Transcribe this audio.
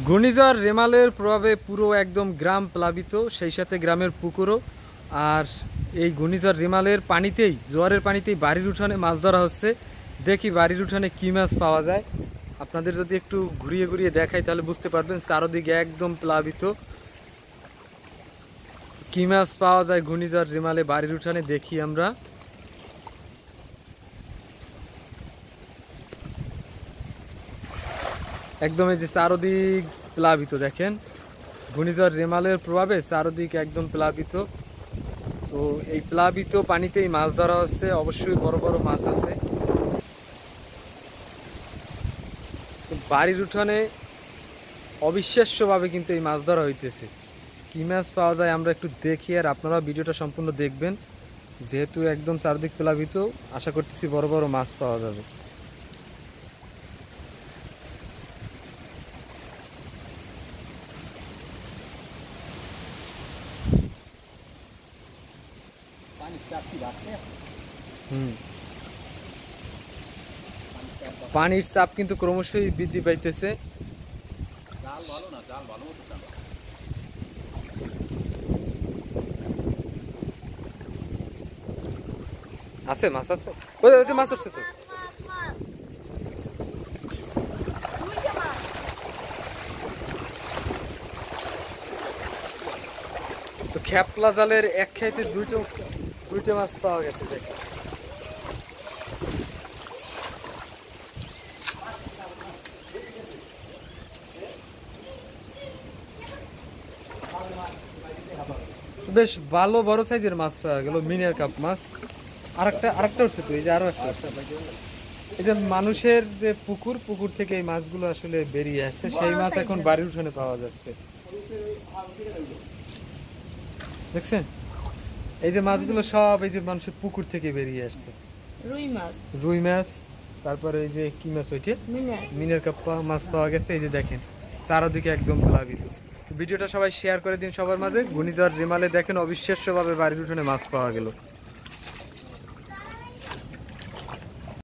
ঘূর্ণিঝড় রেমালের প্রভাবে পুরো একদম গ্রাম প্লাবিত, সেই সাথে গ্রামের পুকুরও। আর এই ঘূর্ণিঝড় রেমালের পানিতেই, জোয়ারের পানিতেই বাড়ির উঠানে মাছ ধরা হচ্ছে। দেখি বাড়ির উঠানে কি মাছ পাওয়া যায়। আপনাদের যদি একটু ঘুরিয়ে ঘুরিয়ে দেখাই তাহলে বুঝতে পারবেন চারদিকে একদম প্লাবিত। কি মাছ পাওয়া যায় ঘূর্ণিঝড় রেমালে বাড়ির উঠানে দেখি আমরা। একদম এই যে চারদিক প্লাবিত, দেখেন ঘূর্ণিঝড় রেমালের প্রভাবে চারদিক একদম প্লাবিত। তো এই প্লাবিত পানিতেই মাছ ধরা হচ্ছে, অবশ্যই বড় বড় মাছ আছে। বাড়ির উঠানে অবিশ্বাস্যভাবে কিন্তু এই মাছ ধরা হইতেছে। কি মাছ পাওয়া যায় আমরা একটু দেখি, আর আপনারা ভিডিওটা সম্পূর্ণ দেখবেন। যেহেতু একদম চারদিক প্লাবিত, আশা করতেছি বড় বড় মাছ পাওয়া যাবে। পানির চাপ কিন্তু ক্রমশই বৃদ্ধি পাইতেছে। আছে মাছ, আছে ওই যে মাছ উঠছে। তো খ্যাপলা জালের এক খাইতে দুইটা মাছ পাওয়া গেছে। দেখ বেশ ভালো বড় সাইজের মাছ পাওয়া গেল, মিনের কাপ মাছ। আরেকটা উঠছে তো, এই যে আরো একটা। এই যে মানুষের যে পুকুর থেকে এই মাছগুলো আসলে বেরিয়ে আসছে, সেই মাছ এখন বাড়ির উঠানে পাওয়া যাচ্ছে। দেখছেন এই যে মাছগুলো সব এই যে মানুষের পুকুর থেকে বেরিয়ে আসছে। রুই মাছ, তারপরে এই যে কি মাছ ওইটা মিনের কাপ মাছ পাওয়া গেছে। এই যে দেখেন চারদিকে একদম প্লাবিত। ভিডিওটা সবাই শেয়ার করে দিন সবার মাঝে। ঘূর্ণিঝড় রেমালে দেখেন অবিশ্বাস্যভাবে বাড়ির উঠানে মাছ পাওয়া গেল।